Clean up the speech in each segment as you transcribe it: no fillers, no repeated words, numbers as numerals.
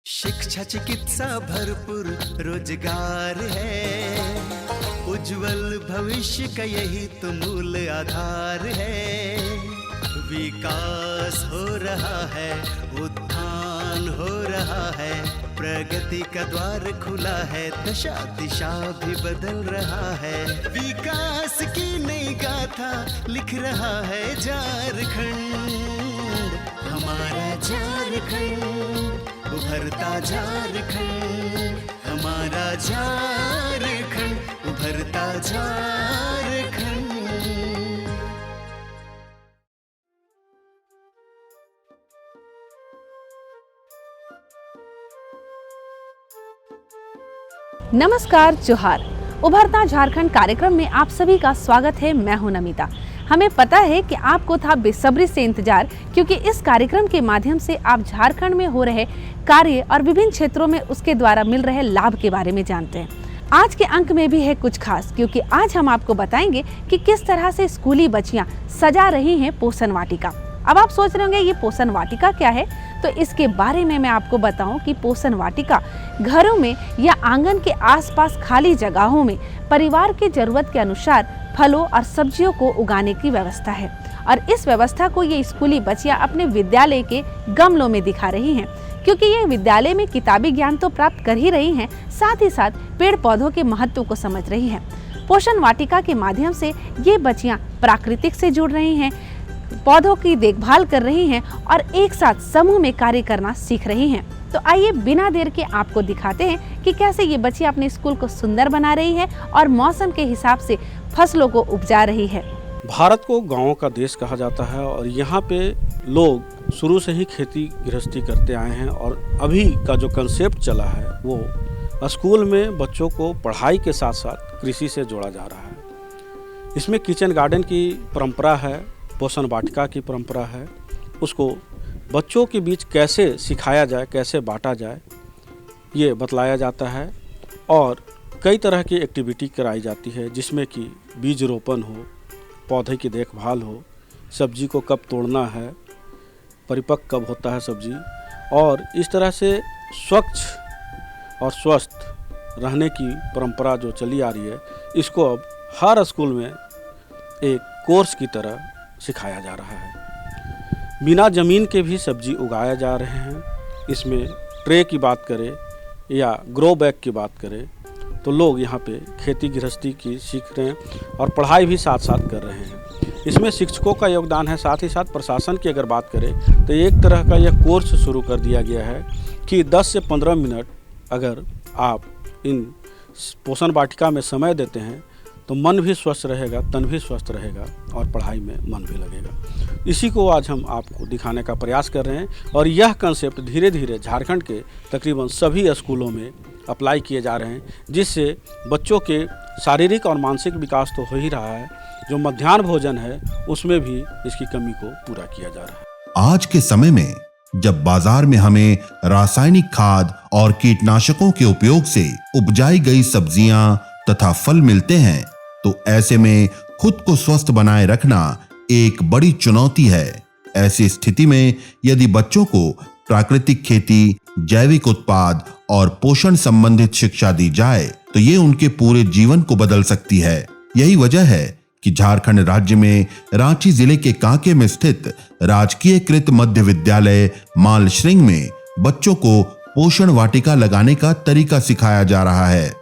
शिक्षा चिकित्सा भरपूर रोजगार है, उज्जवल भविष्य का यही तो मूल आधार है। विकास हो रहा है, उत्थान हो रहा है, प्रगति का द्वार खुला है, दशा दिशा भी बदल रहा है। विकास की नई गाथा लिख रहा है झारखंड, हमारा झारखंड, उभरता झारखंड, हमारा झारखंड, उभरता झारखंड। नमस्कार, जोहार। उभरता झारखंड कार्यक्रम में आप सभी का स्वागत है। मैं हूं नमिता। हमें पता है कि आपको था बेसब्री से इंतजार, क्योंकि इस कार्यक्रम के माध्यम से आप झारखंड में हो रहे कार्य और विभिन्न क्षेत्रों में उसके द्वारा मिल रहे लाभ के बारे में जानते हैं। आज के अंक में भी है कुछ खास, क्योंकि आज हम आपको बताएंगे कि किस तरह से स्कूली बच्चियां सजा रही हैं पोषण वाटिका। अब आप सोच रहे होंगे ये पोषण वाटिका क्या है, तो इसके बारे में मैं आपको बताऊं कि पोषण वाटिका घरों में या आंगन के आसपास खाली जगहों में परिवार की जरूरत के अनुसार फलों और सब्जियों को उगाने की व्यवस्था है। और इस व्यवस्था को ये स्कूली बच्चियां अपने विद्यालय के गमलों में दिखा रही हैं, क्योंकि ये विद्यालय में किताबी ज्ञान तो प्राप्त कर ही रही हैं, साथ ही साथ पेड़ पौधों के महत्व को समझ रही हैं। पोषण वाटिका के माध्यम से ये बच्चियां प्राकृतिक से जुड़ रही हैं, पौधों की देखभाल कर रही हैं और एक साथ समूह में कार्य करना सीख रही हैं। तो आइए बिना देर के आपको दिखाते हैं कि कैसे ये बच्चियां अपने स्कूल को सुंदर बना रही है और मौसम के हिसाब से फसलों को उपजा रही है। भारत को गांवों का देश कहा जाता है और यहाँ पे लोग शुरू से ही खेती गृहस्थी करते आए हैं। और अभी का जो कंसेप्ट चला है वो स्कूल में बच्चों को पढ़ाई के साथ साथ कृषि से जोड़ा जा रहा है। इसमें किचन गार्डन की परंपरा है, पोषण वाटिका की परंपरा है। उसको बच्चों के बीच कैसे सिखाया जाए, कैसे बांटा जाए, ये बतलाया जाता है। और कई तरह की एक्टिविटी कराई जाती है, जिसमें कि बीज रोपण हो, पौधे की देखभाल हो, सब्जी को कब तोड़ना है, परिपक्व कब होता है सब्जी। और इस तरह से स्वच्छ और स्वस्थ रहने की परंपरा जो चली आ रही है, इसको अब हर स्कूल में एक कोर्स की तरह सिखाया जा रहा है। बिना ज़मीन के भी सब्जी उगाया जा रहे हैं। इसमें ट्रे की बात करें या ग्रो बैग की बात करें तो लोग यहाँ पे खेती गृहस्थी की सीख रहे हैं और पढ़ाई भी साथ साथ कर रहे हैं। इसमें शिक्षकों का योगदान है, साथ ही साथ प्रशासन की अगर बात करें तो एक तरह का यह कोर्स शुरू कर दिया गया है कि 10 से 15 मिनट अगर आप इन पोषण वाटिका में समय देते हैं तो मन भी स्वस्थ रहेगा, तन भी स्वस्थ रहेगा और पढ़ाई में मन भी लगेगा। इसी को आज हम आपको दिखाने का प्रयास कर रहे हैं और यह कंसेप्ट धीरे धीरे झारखंड के तकरीबन सभी स्कूलों में अप्लाई किए जा रहे हैं, जिससे बच्चों के शारीरिक और मानसिक विकास तो हो ही रहा है, जो मध्याह्न भोजन है उसमें भी इसकी कमी को पूरा किया जा रहा है। आज के समय में जब बाजार में हमें रासायनिक खाद और कीटनाशकों के उपयोग से उपजाई गई सब्जियां तथा फल मिलते हैं, तो ऐसे में खुद को स्वस्थ बनाए रखना एक बड़ी चुनौती है। ऐसी स्थिति में यदि बच्चों को प्राकृतिक खेती, जैविक उत्पाद और पोषण संबंधित शिक्षा दी जाए तो ये उनके पूरे जीवन को बदल सकती है। यही वजह है कि झारखंड राज्य में रांची जिले के कांके में स्थित राजकीयकृत मध्य विद्यालय मालश्रिंग में बच्चों को पोषण वाटिका लगाने का तरीका सिखाया जा रहा है।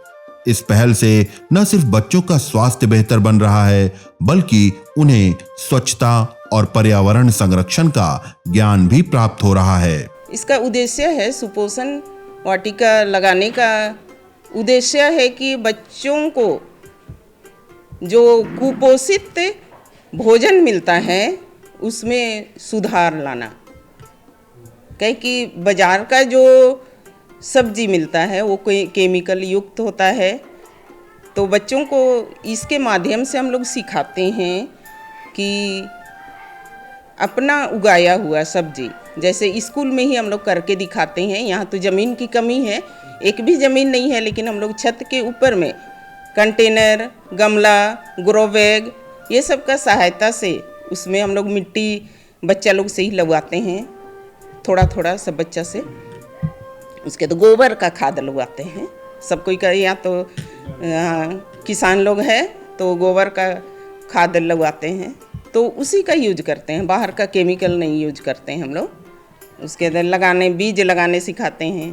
इस पहल से न सिर्फ बच्चों का स्वास्थ्य बेहतर बन रहा है, बल्कि उन्हें स्वच्छता और पर्यावरण संरक्षण का ज्ञान भी प्राप्त हो रहा है। इसका उद्देश्य है, सुपोषण वाटिका लगाने का उद्देश्य है कि बच्चों को जो कुपोषित भोजन मिलता है उसमें सुधार लाना। कहीं कि बाजार का जो सब्जी मिलता है वो कोई केमिकल युक्त होता है, तो बच्चों को इसके माध्यम से हम लोग सिखाते हैं कि अपना उगाया हुआ सब्जी, जैसे स्कूल में ही हम लोग करके दिखाते हैं। यहाँ तो ज़मीन की कमी है, एक भी ज़मीन नहीं है, लेकिन हम लोग छत के ऊपर में कंटेनर, गमला, ग्रो बैग, ये सब का सहायता से उसमें हम लोग मिट्टी बच्चा लोग से ही लगवाते हैं, थोड़ा थोड़ा सब बच्चा से। उसके तो गोबर का खाद लगवाते हैं। सब कोई का या तो किसान लोग हैं तो गोबर का खाद लगवाते हैं, तो उसी का यूज करते हैं, बाहर का केमिकल नहीं यूज करते हैं हम लोग। उसके बाद बीज लगाने सिखाते हैं,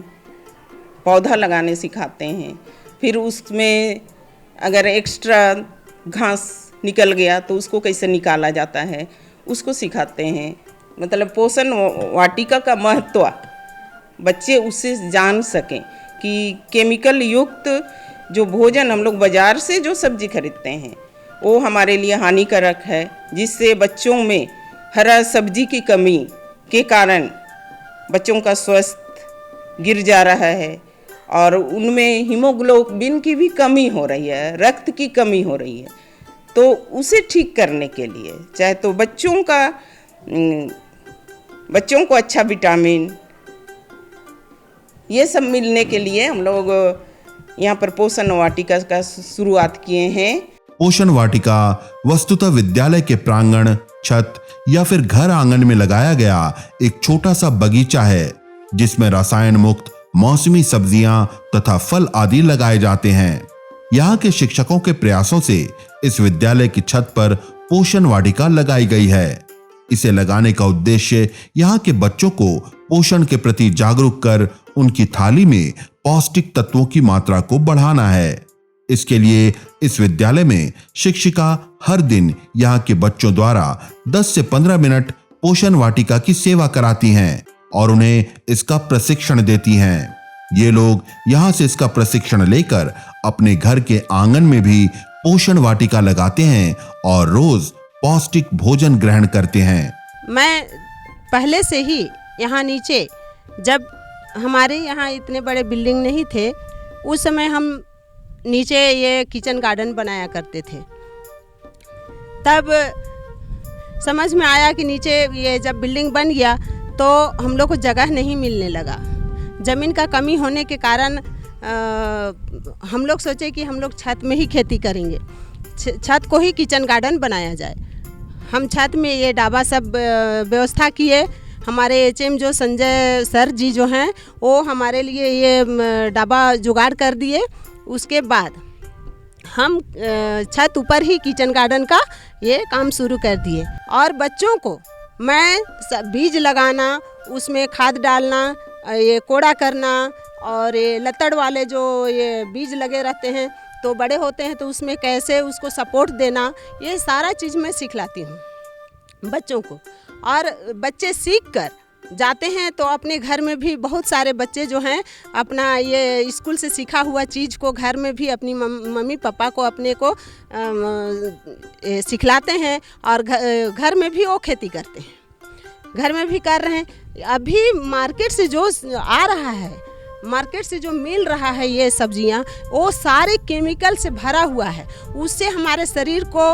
पौधा लगाने सिखाते हैं। फिर उसमें अगर एक्स्ट्रा घास निकल गया तो उसको कैसे निकाला जाता है उसको सिखाते हैं। मतलब पोषण वाटिका का महत्व बच्चे उससे जान सकें कि केमिकल युक्त जो भोजन हम लोग बाज़ार से जो सब्जी खरीदते हैं वो हमारे लिए हानिकारक है, जिससे बच्चों में हरा सब्जी की कमी के कारण बच्चों का स्वास्थ्य गिर जा रहा है और उनमें हीमोग्लोबिन की भी कमी हो रही है, रक्त की कमी हो रही है। तो उसे ठीक करने के लिए चाहे तो बच्चों को अच्छा विटामिन ये सब मिलने के लिए हम लोग यहाँ पर पोषण वाटिका का शुरुआत किए हैं। पोषण वाटिका वस्तुतः विद्यालय के प्रांगण, छत या फिर घर आंगन में लगाया गया एक छोटा सा बगीचा है, जिसमें रसायन मुक्त मौसमी सब्जियां तथा फल आदि लगाए जाते हैं। यहाँ के शिक्षकों के प्रयासों से इस विद्यालय की छत पर पोषण वाटिका लगाई गई है। इसे लगाने का उद्देश्य यहाँ के बच्चों को पोषण के प्रति जागरूक कर उनकी थाली में पौष्टिक तत्वों की मात्रा को बढ़ाना है। इसके लिए इस विद्यालय में शिक्षिका हर दिन यहाँ के बच्चों द्वारा 10 से 15 मिनट पोषण वाटिका की सेवा कराती हैं और उन्हें इसका प्रशिक्षण देती हैं। ये लोग यहाँ से इसका प्रशिक्षण लेकर अपने घर के आंगन में भी पोषण वाटिका लगाते हैं और रोज पौष्टिक भोजन ग्रहण करते हैं। मैं पहले से ही यहाँ नीचे, जब हमारे यहाँ इतने बड़े बिल्डिंग नहीं थे, उस समय हम नीचे ये किचन गार्डन बनाया करते थे। तब समझ में आया कि नीचे ये जब बिल्डिंग बन गया तो हम लोग को जगह नहीं मिलने लगा। ज़मीन का कमी होने के कारण हम लोग सोचे कि हम लोग छत में ही खेती करेंगे, छत को ही किचन गार्डन बनाया जाए। हम छत में ये डाबा सब व्यवस्था किए। हमारे एचएम जो संजय सर जी जो हैं वो हमारे लिए ये डाबा जुगाड़ कर दिए। उसके बाद हम छत ऊपर ही किचन गार्डन का ये काम शुरू कर दिए और बच्चों को मैं बीज लगाना, उसमें खाद डालना, ये कोड़ा करना और ये लतड़ वाले जो ये बीज लगे रहते हैं तो बड़े होते हैं तो उसमें कैसे उसको सपोर्ट देना, ये सारा चीज़ मैं सिखलाती हूँ बच्चों को। और बच्चे सीख कर जाते हैं तो अपने घर में भी बहुत सारे बच्चे जो हैं अपना ये स्कूल से सीखा हुआ चीज़ को घर में भी अपनी मम्मी पापा को अपने को सिखलाते हैं और घर में भी वो खेती करते हैं, घर में भी कर रहे हैं। अभी मार्केट से जो आ रहा है, मार्केट से जो मिल रहा है ये सब्जियां, वो सारे केमिकल से भरा हुआ है, उससे हमारे शरीर को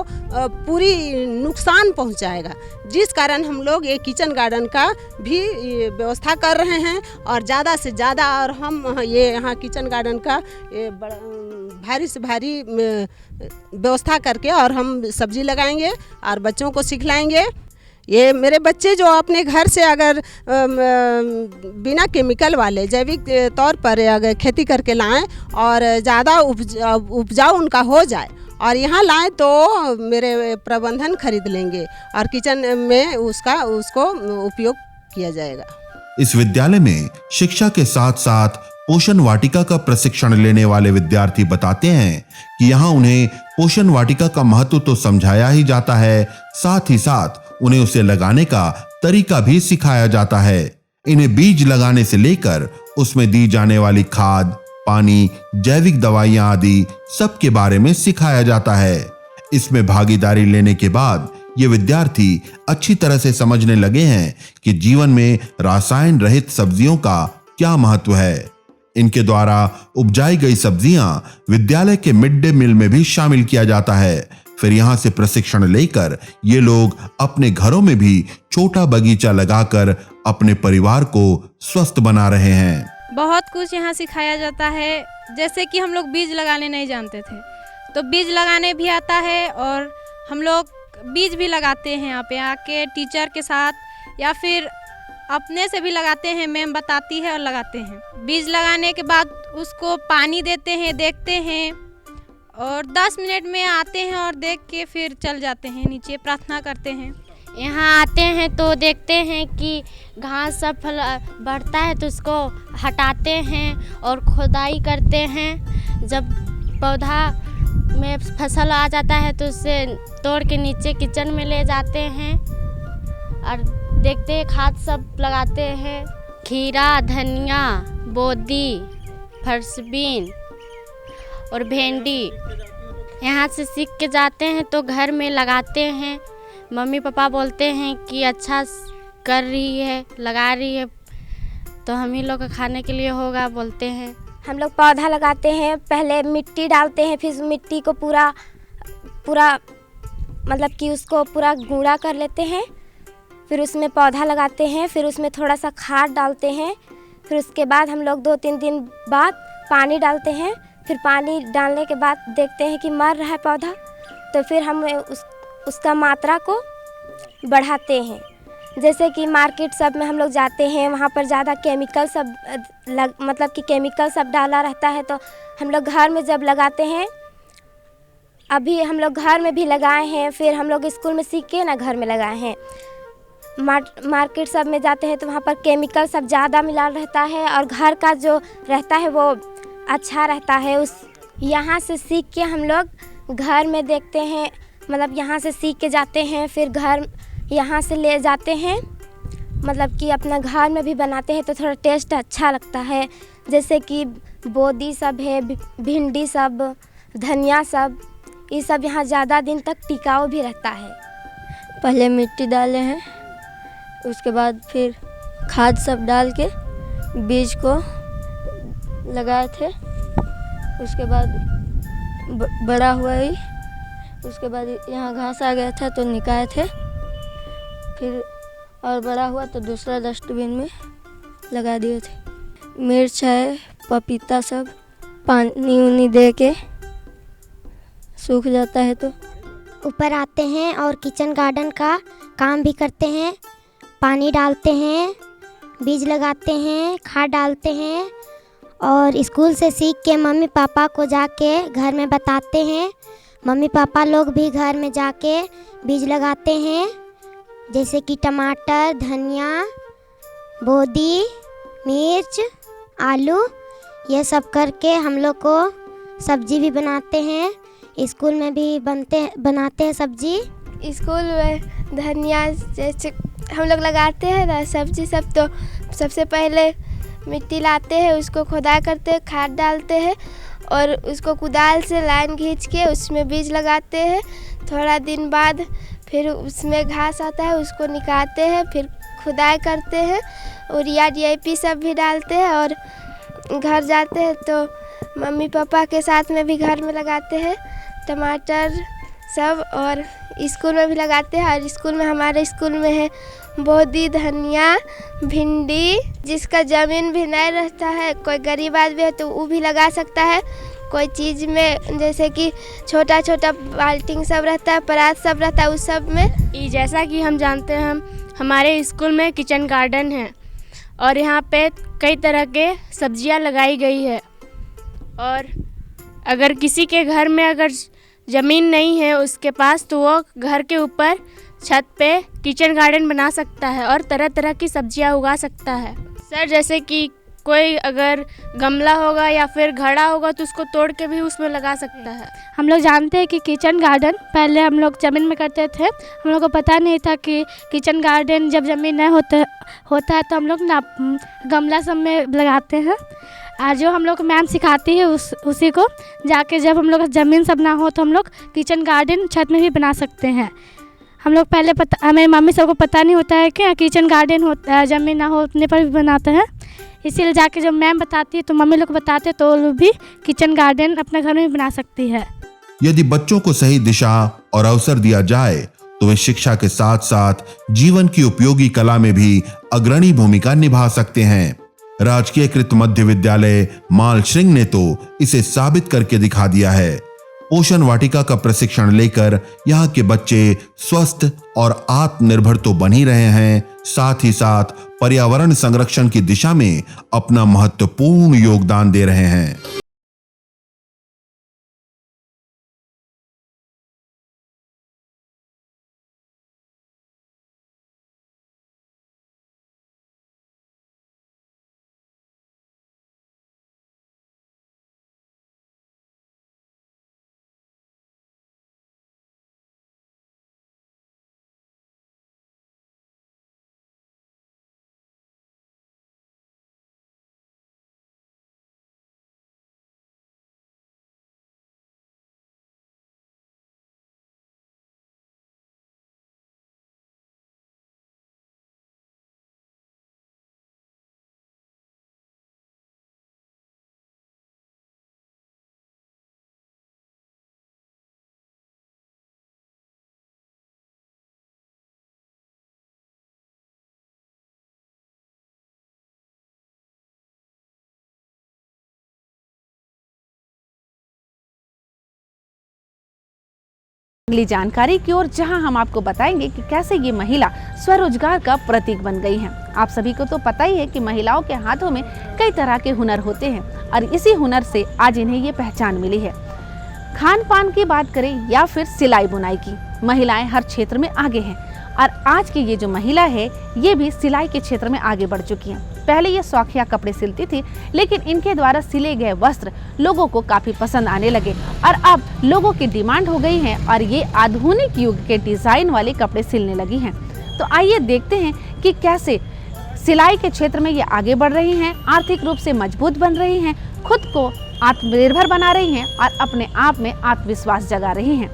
पूरी नुकसान पहुंचाएगा। जिस कारण हम लोग ये किचन गार्डन का भी व्यवस्था कर रहे हैं और ज़्यादा से ज़्यादा, और हम ये यहाँ किचन गार्डन का ये भारी से भारी व्यवस्था करके और हम सब्जी लगाएंगे और बच्चों को सिखलाएंगे। ये मेरे बच्चे जो अपने घर से अगर बिना केमिकल वाले जैविक तौर पर अगर खेती करके लाएं और ज़्यादा उपजाऊ उनका हो जाए और यहाँ लाएं तो मेरे प्रबंधन खरीद लेंगे और किचन में उसको उपयोग किया जाएगा। इस विद्यालय में शिक्षा के साथ साथ पोषण वाटिका का प्रशिक्षण लेने वाले विद्यार्थी बताते हैं कि यहाँ उन्हें पोषण वाटिका का महत्व तो समझाया ही जाता है, साथ ही साथ उन्हें उसे लगाने का तरीका भी सिखाया जाता है। इन्हें बीज लगाने से लेकर उसमें दी जाने वाली खाद, पानी, जैविक दवाइयां आदि सब के बारे में सिखाया जाता है। इसमें भागीदारी लेने के बाद ये विद्यार्थी अच्छी तरह से समझने लगे हैं कि जीवन में रसायन रहित सब्जियों का क्या महत्व है। इनके द्वारा उपजाई गई सब्जियां विद्यालय के मिड डे मील में भी शामिल किया जाता है। फिर यहाँ से प्रशिक्षण लेकर ये लोग अपने घरों में भी छोटा बगीचा लगाकर अपने परिवार को स्वस्थ बना रहे हैं। बहुत कुछ यहाँ सिखाया जाता है, जैसे कि हम लोग बीज लगाने नहीं जानते थे तो बीज लगाने भी आता है और हम लोग बीज भी लगाते हैं यहाँ पे आके टीचर के साथ, या फिर अपने से भी लगाते हैं, मैम बताती है और लगाते हैं। बीज लगाने के बाद उसको पानी देते हैं, देखते हैं और 10 मिनट में आते हैं और देख के फिर चल जाते हैं नीचे, प्रार्थना करते हैं। यहाँ आते हैं तो देखते हैं कि घास सब बढ़ता है तो उसको हटाते हैं और खुदाई करते हैं। जब पौधा में फसल आ जाता है तो उसे तोड़ के नीचे किचन में ले जाते हैं और देखते हैं, खाद सब लगाते हैं। खीरा, धनिया, बोदी, फरसबीन और भिंडी यहाँ से सीख के जाते हैं तो घर में लगाते हैं। मम्मी पापा बोलते हैं कि अच्छा कर रही है, लगा रही है तो हम ही लोग का खाने के लिए होगा बोलते हैं। हम लोग पौधा लगाते हैं, पहले मिट्टी डालते हैं, फिर मिट्टी को पूरा मतलब कि उसको पूरा गूढ़ा कर लेते हैं, फिर उसमें पौधा लगाते हैं, फिर उसमें थोड़ा सा खाद डालते हैं, फिर उसके बाद हम लोग 2-3 दिन बाद पानी डालते हैं। फिर पानी डालने के बाद देखते हैं कि मर रहा है पौधा तो फिर हम उसका मात्रा को बढ़ाते हैं। जैसे कि मार्केट सब में हम लोग जाते हैं, वहाँ पर ज़्यादा केमिकल सब मतलब कि केमिकल सब डाला रहता है, तो हम लोग घर में जब लगाते हैं, अभी हम लोग घर में भी लगाए हैं, फिर हम लोग स्कूल में सीख के ना घर में लगाए हैं। मार्केट सब में जाते हैं तो वहाँ पर केमिकल सब ज़्यादा मिला रहता है और घर का जो रहता है वो अच्छा रहता है। यहाँ से सीख के हम लोग घर में देखते हैं, मतलब यहाँ से सीख के जाते हैं, फिर घर यहाँ से ले जाते हैं, मतलब कि अपना घर में भी बनाते हैं तो थोड़ा टेस्ट अच्छा लगता है। जैसे कि बोदी सब है, भिंडी सब, धनिया सब, ये सब यहाँ ज़्यादा दिन तक टिकाऊ भी रहता है। पहले मिट्टी डाले हैं, उसके बाद फिर खाद सब डाल के बीज को लगाए थे, उसके बाद बड़ा हुआ ही, उसके बाद यहाँ घास आ गया था तो निकाले थे, फिर और बड़ा हुआ तो दूसरा डस्टबिन में लगा दिए थे। मिर्च है, पपीता सब पानी उनी दे के सूख जाता है तो ऊपर आते हैं और किचन गार्डन का काम भी करते हैं, पानी डालते हैं, बीज लगाते हैं, खाद डालते हैं और स्कूल से सीख के मम्मी पापा को जाके घर में बताते हैं। मम्मी पापा लोग भी घर में जाके बीज लगाते हैं, जैसे कि टमाटर, धनिया, बोदी, मिर्च, आलू, ये सब करके हम लोग को सब्जी भी बनाते हैं। स्कूल में भी बनाते हैं सब्जी। स्कूल में धनिया जैसे हम लोग लगाते हैं ना सब्जी सब, तो सबसे पहले मिट्टी लाते हैं, उसको खुदाई करते हैं, खाद डालते हैं और उसको कुदाल से लाइन खींच के उसमें बीज लगाते हैं। थोड़ा दिन बाद फिर उसमें घास आता है, उसको निकालते हैं, फिर खुदाई करते हैं, यूरिया DAP सब भी डालते हैं और घर जाते हैं तो मम्मी पापा के साथ में भी घर में लगाते हैं टमाटर सब, और स्कूल में भी लगाते हैं। और स्कूल में हमारे स्कूल में है बोदी, धनिया, भिंडी, जिसका ज़मीन भी नहीं रहता है, कोई गरीब आदमी है तो वो भी लगा सकता है। कोई चीज़ में जैसे कि छोटा छोटा बाल्टी सब रहता है, परात सब रहता है, उस सब में। जैसा कि हम जानते हैं, हमारे स्कूल में किचन गार्डन है और यहाँ पे कई तरह के सब्जियाँ लगाई गई है। और अगर किसी के घर में अगर ज़मीन नहीं है उसके पास, तो वो घर के ऊपर छत पे किचन गार्डन बना सकता है और तरह तरह की सब्जियां उगा सकता है। सर, जैसे कि कोई अगर गमला होगा या फिर घड़ा होगा तो उसको तोड़ के भी उसमें लगा सकता है। हम लोग जानते हैं कि किचन गार्डन पहले हम लोग ज़मीन में करते थे, हम लोग को पता नहीं था कि किचन गार्डन जब ज़मीन नहीं होता है तो हम लोग ना गमला सब में लगाते हैं। आज जो हम लोग मैम सिखाती है उसी को जाके जब हम लोग ज़मीन सब ना हो तो हम लोग किचन गार्डन छत में भी बना सकते हैं। हम लोग पहले हमें मम्मी सबको पता नहीं होता है कि किचन गार्डन होता है, ज़मीन ना हो उतने पर भी बनाते हैं। इसीलिए जाके जब मैम बताती है तो मम्मी लोग बताते तो लोग भी किचन गार्डन अपने घर में भी बना सकती है। यदि बच्चों को सही दिशा और अवसर दिया जाए तो वे शिक्षा के साथ साथ जीवन की उपयोगी कला में भी अग्रणी भूमिका निभा सकते हैं। राजकीय कृत मध्य विद्यालय मालश्रिंग ने तो इसे साबित करके दिखा दिया है। पोषण वाटिका का प्रशिक्षण लेकर यहाँ के बच्चे स्वस्थ और आत्मनिर्भर तो बन ही रहे हैं, साथ ही साथ पर्यावरण संरक्षण की दिशा में अपना महत्वपूर्ण योगदान दे रहे हैं। अगली जानकारी की ओर, जहां हम आपको बताएंगे कि कैसे ये महिला स्वरोजगार का प्रतीक बन गई हैं। आप सभी को तो पता ही है कि महिलाओं के हाथों में कई तरह के हुनर होते हैं और इसी हुनर से आज इन्हें ये पहचान मिली है। खान पान की बात करें या फिर सिलाई बुनाई की, महिलाएं हर क्षेत्र में आगे हैं और आज की ये जो महिला है ये भी सिलाई के क्षेत्र में आगे बढ़ चुकी हैं। पहले ये शौकिया कपड़े सिलती थी, लेकिन इनके द्वारा सिले गए वस्त्र लोगों को काफी पसंद आने लगे और अब लोगों की डिमांड हो गई है और ये आधुनिक युग के डिजाइन वाले कपड़े सिलने लगी हैं। तो आइए देखते हैं कि कैसे सिलाई के क्षेत्र में ये आगे बढ़ रही हैं, आर्थिक रूप से मजबूत बन रही हैं, खुद को आत्मनिर्भर बना रही हैं और अपने आप में आत्मविश्वास जगा रही हैं।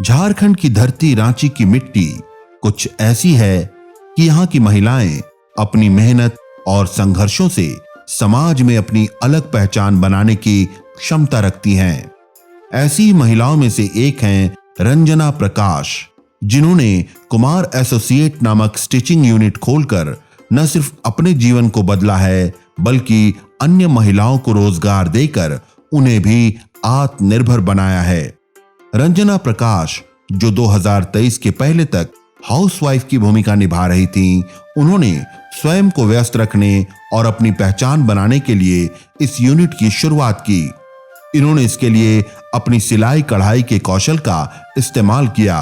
झारखंड की धरती, रांची की मिट्टी कुछ ऐसी है कि यहाँ की महिलाएं अपनी मेहनत और संघर्षों से समाज में अपनी अलग पहचान बनाने की क्षमता रखती हैं। ऐसी महिलाओं में से एक हैं रंजना प्रकाश, जिन्होंने कुमार एसोसिएट नामक स्टिचिंग यूनिट खोलकर न सिर्फ अपने जीवन को बदला है, बल्कि अन्य महिलाओं को रोजगार देकर उन्हें भी आत्मनिर्भर बनाया है। रंजना प्रकाश, जो 2023 के पहले तक हाउसवाइफ की भूमिका निभा रही थीं, उन्होंने स्वयं को व्यस्त रखने और अपनी पहचान बनाने के लिए इस यूनिट की शुरुआत की। इन्होंने इसके लिए अपनी सिलाई कढ़ाई के कौशल का इस्तेमाल किया।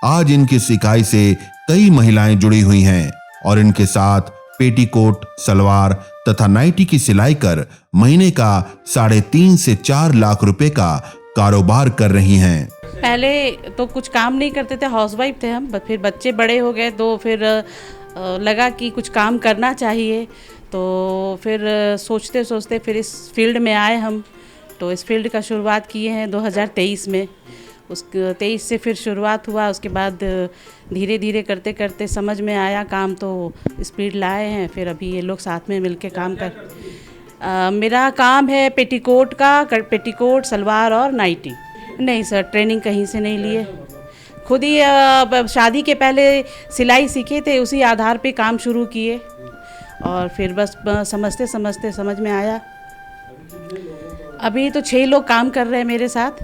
आज इनकी सिकाई से कई महिलाएं जुड़ी हुई हैं और इनके साथ पेटीकोट, सलवार तथा नाइटी की सिलाई कर महीने का 3.5 से 4 लाख रुपए का कारोबार कर रही हैं। पहले तो कुछ काम नहीं करते थे, हाउसवाइफ थे हम, फिर बच्चे बड़े हो गए तो फिर लगा कि कुछ काम करना चाहिए। तो फिर सोचते सोचते फिर इस फील्ड में आए हम। तो इस फील्ड का शुरुआत किए हैं 2023 में। उस 23 से फिर शुरुआत हुआ, उसके बाद धीरे धीरे करते करते समझ में आया काम, तो इस फील्ड लाए हैं। फिर अभी ये लोग साथ में मिलके काम कर मेरा काम है पेटीकोट का, पेटीकोट, सलवार और नाइटी। नहीं सर, ट्रेनिंग कहीं से नहीं लिए, खुद ही शादी के पहले सिलाई सीखे थे, उसी आधार पे काम शुरू किए और फिर बस समझते समझते समझ में आया। अभी तो 6 लोग काम कर रहे हैं मेरे साथ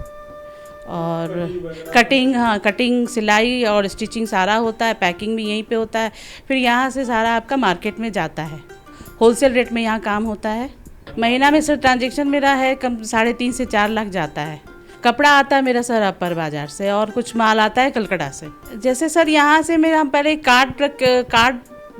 और कटिंग, हाँ कटिंग, सिलाई और स्टिचिंग सारा होता है, पैकिंग भी यहीं पे होता है। फिर यहाँ से सारा आपका मार्केट में जाता है, होलसेल रेट में यहाँ काम होता है। महीना में सर ट्रांजेक्शन मेरा है कम 3.5 से 4 लाख जाता है। कपड़ा आता है मेरा सर अपर बाज़ार से और कुछ माल आता है कलकत्ता से। जैसे सर यहाँ से मेरा हम पहले कार्ड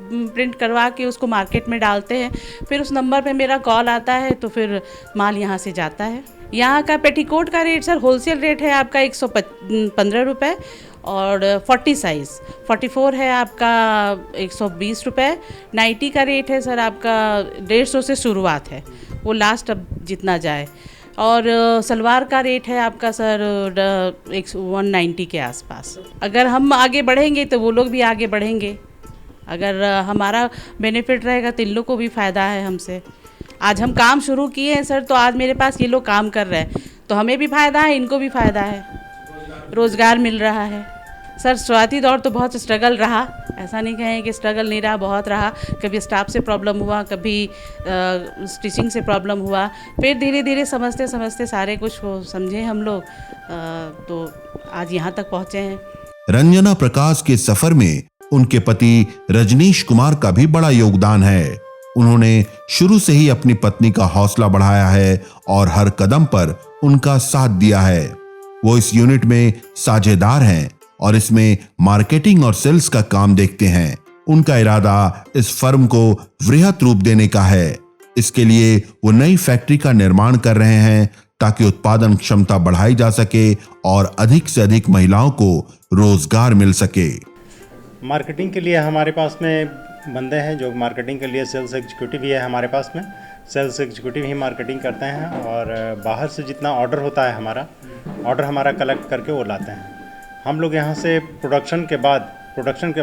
प्रिंट करवा के उसको मार्केट में डालते हैं, फिर उस नंबर पे मेरा कॉल आता है तो फिर माल यहाँ से जाता है। यहाँ का पेटीकोट का रेट सर होलसेल रेट है आपका 115 रुपये और 40 साइज़ 44 है आपका 120 रुपये। नाइटी का रेट है सर आपका 150 से शुरुआत है, वो लास्ट अब जितना जाए। और सलवार का रेट है आपका सर 190 के आसपास। अगर हम आगे बढ़ेंगे तो वो लोग भी आगे बढ़ेंगे, अगर हमारा बेनिफिट रहेगा तो इन लोग को भी फ़ायदा है हमसे। आज हम काम शुरू किए हैं सर, तो आज मेरे पास ये लोग काम कर रहे हैं तो हमें भी फ़ायदा है, इनको भी फ़ायदा है, रोज़गार मिल रहा है। सर शुरुआती दौर तो बहुत स्ट्रगल रहा, ऐसा नहीं कहें कि स्ट्रगल नहीं रहा, बहुत रहा। कभी स्टाफ से प्रॉब्लम हुआ, कभी स्टिचिंग से प्रॉब्लम हुआ, फिर धीरे धीरे समझते समझते सारे कुछ वो समझे हम लोग, तो आज यहाँ तक पहुँचे हैं। रंजना प्रकाश के सफर में उनके पति रजनीश कुमार का भी बड़ा योगदान है। उन्होंने शुरू से ही अपनी पत्नी का हौसला बढ़ाया है और हर कदम पर उनका साथ दिया है। वो इस यूनिट में साझेदार हैं और इसमें मार्केटिंग और सेल्स का काम देखते हैं। उनका इरादा इस फर्म को वृहत रूप देने का है। इसके लिए वो नई फैक्ट्री का निर्माण कर रहे हैं ताकि उत्पादन क्षमता बढ़ाई जा सके और अधिक से अधिक महिलाओं को रोजगार मिल सके। मार्केटिंग के लिए हमारे पास में बंदे हैं जो मार्केटिंग के लिए सेल्स एग्जीक्यूटिव भी है हमारे पास में। सेल्स एग्जीक्यूटिव ही मार्केटिंग करते हैं और बाहर से जितना ऑर्डर होता है ऑर्डर हमारा कलेक्ट करके वो लाते हैं। हम लोग यहाँ से प्रोडक्शन के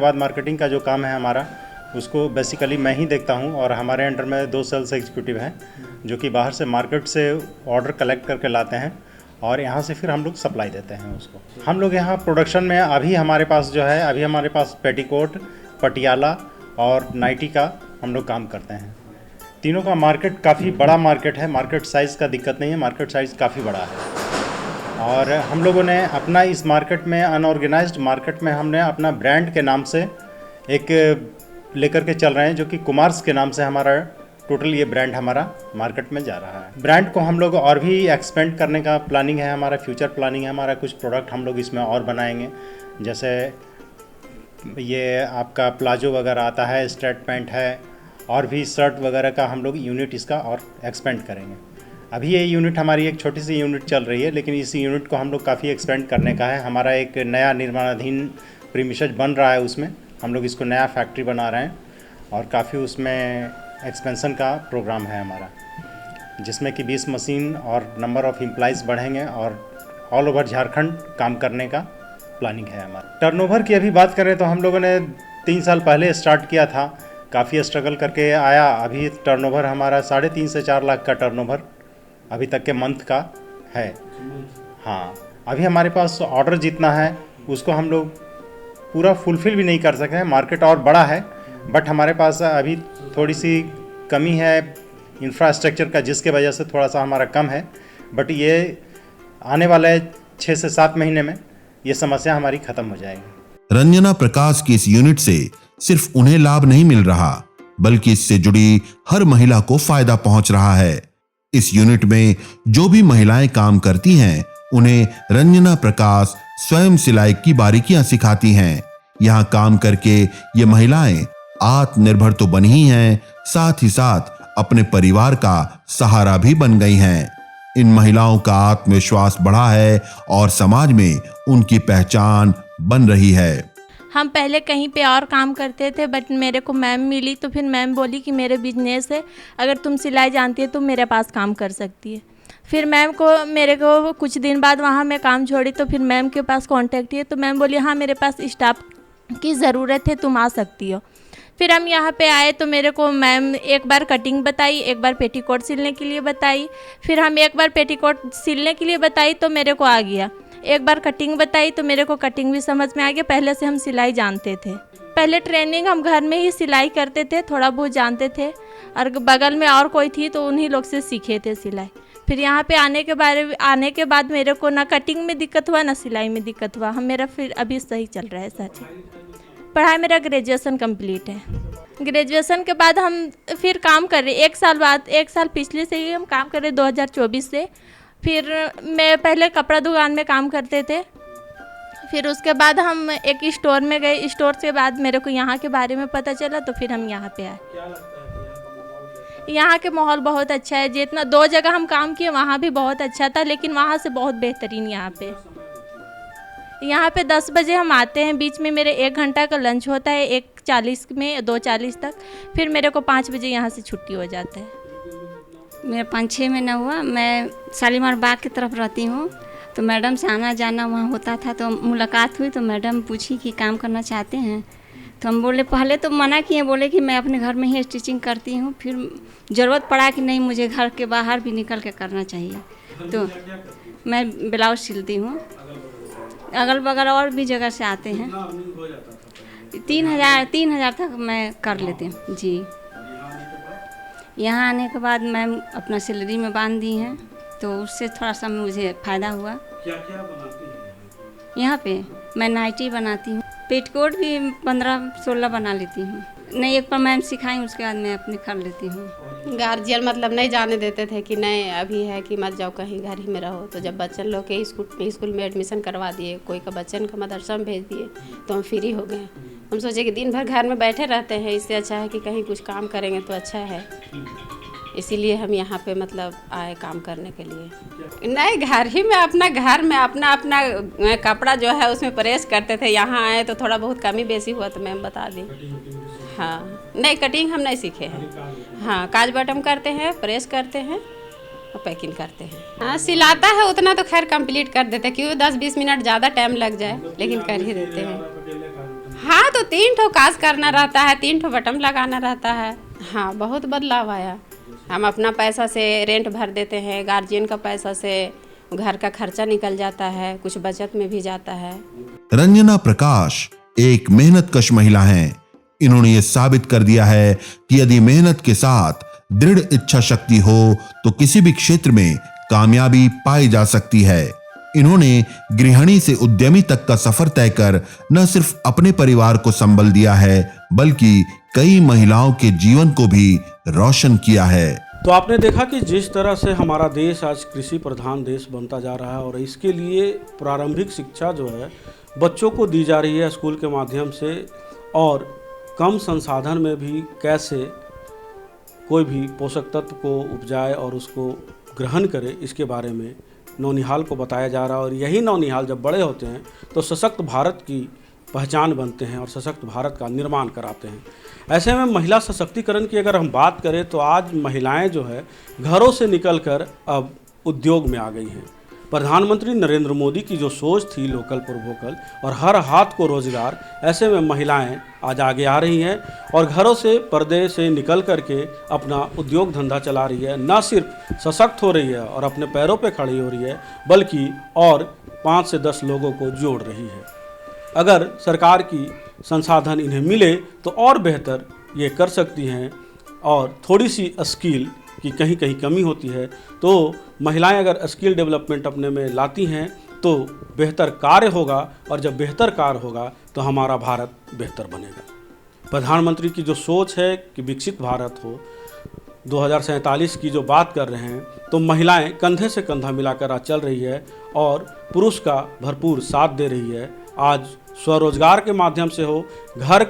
बाद मार्केटिंग का जो काम है हमारा, उसको बेसिकली मैं ही देखता हूँ और हमारे अंडर में 2 सेल्स एग्जीक्यूटिव हैं जो कि बाहर से मार्केट से ऑर्डर कलेक्ट करके लाते हैं और यहाँ से फिर हम लोग सप्लाई देते हैं उसको। हम लोग यहाँ प्रोडक्शन में अभी हमारे पास पेटीकोट, पटियाला और नाइटी का हम लोग काम करते हैं। तीनों का मार्केट काफ़ी बड़ा मार्केट है। मार्केट साइज़ का दिक्कत नहीं है, मार्केट साइज़ काफ़ी बड़ा है। और हम लोगों ने अपना इस मार्केट में, अनऑर्गेनाइज्ड मार्केट में, हमने अपना ब्रांड के नाम से एक लेकर के चल रहे हैं जो कि कुमार्स के नाम से हमारा टोटल ये ब्रांड हमारा मार्केट में जा रहा है। ब्रांड को हम लोग और भी एक्सपेंड करने का प्लानिंग है हमारा, फ्यूचर प्लानिंग है हमारा। कुछ प्रोडक्ट हम लोग इसमें और बनाएंगे, जैसे ये आपका प्लाजो वगैरह आता है, स्ट्रेट पैंट है, और भी शर्ट वगैरह का हम लोग यूनिट इसका और एक्सपेंड करेंगे। अभी ये यूनिट हमारी एक छोटी सी यूनिट चल रही है, लेकिन इस यूनिट को हम लोग काफ़ी एक्सपेंड करने का है। हमारा एक नया निर्माणाधीन प्रीमिसेस बन रहा है, उसमें हम लोग इसको नया फैक्ट्री बना रहे हैं और काफ़ी उसमें एक्सपेंसन का प्रोग्राम है हमारा, जिसमें कि 20 मशीन और नंबर ऑफ़ एम्प्लॉइज़ बढ़ेंगे और ऑल ओवर झारखंड काम करने का प्लानिंग है हमारा। टर्नओवर की अभी बात करें तो हम लोगों ने 3 साल पहले स्टार्ट किया था, काफ़ी स्ट्रगल करके आया। अभी टर्नओवर हमारा 3.5 से 4 लाख का टर्नओवर अभी तक के मंथ का है। हाँ, अभी हमारे पास ऑर्डर जितना है उसको हम लोग पूरा फुलफ़िल भी नहीं कर सकते हैं। मार्केट और बड़ा है, बट हमारे पास अभी थोड़ी सी कमी है इंफ्रास्ट्रक्चर का, जिसके वजह से थोड़ा सा हमारा कम है। बट ये आने वाले 6 से 7 महीने में ये समस्या हमारी ख़त्म हो जाएगी। रंजना प्रकाश की इस यूनिट से सिर्फ उन्हें लाभ नहीं मिल रहा, बल्कि इससे जुड़ी हर महिला को फायदा पहुंच रहा है। इस यूनिट में जो भी महिलाएं काम करती हैं, उन्हें रंजना प्रकाश स्वयं सिलाई की बारीकियां सिखाती हैं। यहाँ काम करके ये महिलाएं आत्मनिर्भर तो बनी ही हैं, साथ ही साथ अपने परिवार का सहारा भी बन गई हैं। इन महिलाओं का आत्मविश्वास बढ़ा है और समाज में उनकी पहचान बन रही है। हम पहले कहीं पे और काम करते थे, बट मेरे को मैम मिली तो फिर मैम बोली कि मेरे बिजनेस है, अगर तुम सिलाई जानती है तो मेरे पास काम कर सकती है। फिर मैम को मेरे को कुछ दिन बाद वहाँ मैं काम छोड़ी तो फिर मैम के पास कांटेक्ट किया तो मैम बोली हाँ मेरे पास स्टाफ की ज़रूरत है, तुम आ सकती हो। फिर हम यहाँ पे आए तो मेरे को मैम एक बार कटिंग बताई, एक बार पेटीकोट सिलने के लिए बताई। फिर हम एक बार पेटीकोट सिलने के लिए बताई तो मेरे को आ गया, एक बार कटिंग बताई तो मेरे को कटिंग भी समझ में आ गया। पहले से हम सिलाई जानते थे, पहले ट्रेनिंग हम घर में ही सिलाई करते थे, थोड़ा बहुत जानते थे और बगल में और कोई थी तो उन्हीं लोग से सीखे थे सिलाई। फिर यहाँ पे आने के बाद मेरे को ना कटिंग में दिक्कत हुआ ना सिलाई में दिक्कत हुआ। मेरा फिर अभी सही चल रहा है। सच पढ़ाई मेरा ग्रेजुएशन कंप्लीट है। ग्रेजुएशन के बाद हम फिर काम कर रहे, एक साल पिछले से ही हम काम कर रहे 2024 से। फिर मैं पहले कपड़ा दुकान में काम करते थे, फिर उसके बाद हम एक स्टोर में गए। स्टोर के बाद मेरे को यहाँ के बारे में पता चला तो फिर हम यहाँ पे आए। यहाँ के माहौल बहुत अच्छा है। जितना 2 जगह हम काम किए वहाँ भी बहुत अच्छा था, लेकिन वहाँ से बहुत बेहतरीन यहाँ पे 10 बजे हम आते हैं, बीच में मेरे 1 घंटा का लंच होता है 1:40 में 2:40 तक। फिर मेरे को 5 बजे यहाँ से छुट्टी हो जाता है। मेरा 5-6 महीना हुआ। मैं शालीमार बाग की तरफ रहती हूँ, तो मैडम से आना जाना वहाँ होता था। तो मुलाकात हुई तो मैडम पूछी कि काम करना चाहते हैं, तो हम बोले, पहले तो मना किए, बोले कि मैं अपने घर में ही स्टिचिंग करती हूँ। फिर ज़रूरत पड़ा कि नहीं मुझे घर के बाहर भी निकल के करना चाहिए, तो मैं ब्लाउज सिलती हूँ। अगल बगल और भी जगह से आते हैं। 3,000 तक मैं कर लेती हूँ जी। यहाँ आने के बाद मैम अपना सैलरी में बांध दी हैं, तो उससे थोड़ा सा मुझे फ़ायदा हुआ। क्या क्या बनाती हैं? यहाँ पे मैं नाइटी बनाती हूँ, पेटीकोट भी 15-16 बना लेती हूँ। नहीं, एक पर मैम सिखाई, उसके बाद मैं अपने कर लेती हूँ। गार्जियन मतलब नहीं जाने देते थे कि नहीं अभी है कि मत जाओ कहीं, घर ही में रहो। तो जब बच्चन लोग के स्कूल में एडमिशन करवा दिए, कोई का बच्चन का मदरसा में भेज दिए, तो हम फ्री हो गए। हम सोचे कि दिन भर घर में बैठे रहते हैं, इससे अच्छा है कि कहीं कुछ काम करेंगे तो अच्छा है। इसीलिए हम यहाँ पे मतलब आए काम करने के लिए। नहीं, घर ही में अपना अपना कपड़ा जो है उसमें प्रेस करते थे। यहाँ आए तो थोड़ा बहुत कमी बेसी हुआ तो मैम बता दी। हाँ, नहीं कटिंग हम नहीं सीखे हैं। हाँ, काज बटन करते हैं, प्रेस करते हैं और पैकिंग करते हैं। हाँ, सिलाता है उतना तो खैर कंप्लीट कर देते हैं, क्यों 10-20 मिनट ज़्यादा टाइम लग जाए, लेकिन कर ही देते हैं। हाँ, तो 3 ठो काज करना रहता है, 3 ठो बटन लगाना रहता है। हाँ, बहुत बदलाव आया। हम अपना पैसा से रेंट भर देते हैं, गार्जियन का पैसा से घर का खर्चा निकल जाता है, कुछ बचत में भी जाता है। रंजना प्रकाश एक मेहनतकश महिला हैं। इन्होंने ये साबित कर दिया है कि यदि मेहनत के साथ दृढ़ इच्छा शक्ति हो तो किसी भी क्षेत्र में कामयाबी पाई जा सकती है। इन्होंने गृहिणी से उद्यमी तक का सफर तय कर न सिर्फ अपने परिवार को संबल दिया है, बल्कि कई महिलाओं के जीवन को भी रोशन किया है। तो आपने देखा कि जिस तरह से हमारा देश आज कृषि प्रधान देश बनता जा रहा है और इसके लिए प्रारंभिक शिक्षा जो है बच्चों को दी जा रही है स्कूल के माध्यम से, और कम संसाधन में भी कैसे कोई भी पोषक तत्व को उपजाए और उसको ग्रहण करे, इसके बारे में नौनिहाल को बताया जा रहा है। और यही नौनिहाल जब बड़े होते हैं तो सशक्त भारत की पहचान बनते हैं और सशक्त भारत का निर्माण कराते हैं। ऐसे में महिला सशक्तिकरण की अगर हम बात करें तो आज महिलाएं जो है घरों से निकलकर अब उद्योग में आ गई हैं। प्रधानमंत्री नरेंद्र मोदी की जो सोच थी लोकल फॉर वोकल और हर हाथ को रोजगार, ऐसे में महिलाएं आज आगे आ रही हैं और घरों से पर्दे से निकल करके अपना उद्योग धंधा चला रही है। न सिर्फ सशक्त हो रही है और अपने पैरों पे खड़ी हो रही है, बल्कि और 5 से 10 लोगों को जोड़ रही है। अगर सरकार की संसाधन इन्हें मिले तो और बेहतर ये कर सकती हैं, और थोड़ी सी स्किल की कहीं कहीं कमी होती है, तो महिलाएं अगर स्किल डेवलपमेंट अपने में लाती हैं तो बेहतर कार्य होगा, और जब बेहतर कार्य होगा तो हमारा भारत बेहतर बनेगा। प्रधानमंत्री की जो सोच है कि विकसित भारत हो, 2047 की जो बात कर रहे हैं, तो महिलाएं कंधे से कंधा मिलाकर आज चल रही है और पुरुष का भरपूर साथ दे रही है। आज स्वरोजगार के माध्यम से हो, घर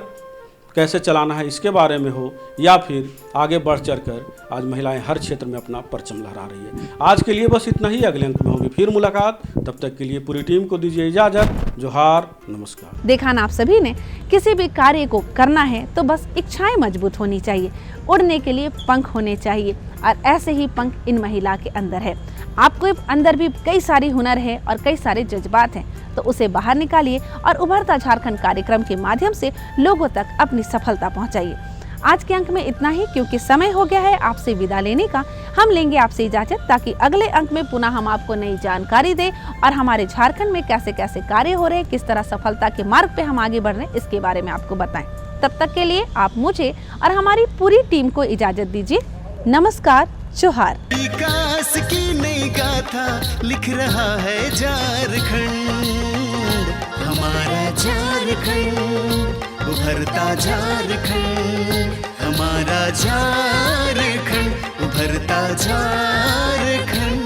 कैसे चलाना है इसके बारे में हो, या फिर आगे बढ़ चढ़कर आज महिलाएं हर क्षेत्र में अपना परचम लहरा रही है। आज के लिए बस इतना ही, अगले अंक में होगी फिर मुलाकात। तब तक के लिए पूरी टीम को दीजिए इजाजत। जोहार, नमस्कार। देखा ना आप सभी ने, किसी भी कार्य को करना है तो बस इच्छाएं मजबूत होनी चाहिए, उड़ने के लिए पंख होने चाहिए, और ऐसे ही पंख इन महिला के अंदर है। आपको अंदर भी कई सारी हुनर है और कई सारे जज्बात हैं, तो उसे बाहर निकालिए और उभरता झारखंड कार्यक्रम के माध्यम से लोगों तक अपनी सफलता पहुंचाइए। आज के अंक में इतना ही, क्योंकि समय हो गया है आपसे विदा लेने का। हम लेंगे आपसे इजाजत, ताकि अगले अंक में पुनः हम आपको नई जानकारी दें और हमारे झारखंड में कैसे कैसे कार्य हो रहे हैं, किस तरह सफलता के मार्ग पे हम आगे बढ़ रहे हैं, इसके बारे में आपको बताएं। तब तक के लिए आप मुझे और हमारी पूरी टीम को इजाजत दीजिए। नमस्कार, जोहार। विकास की नई गाथा लिख रहा है झारखंड, हमारा झारखंड, उभरता झारखंड, हमारा झारखंड, उभरता झारखंड।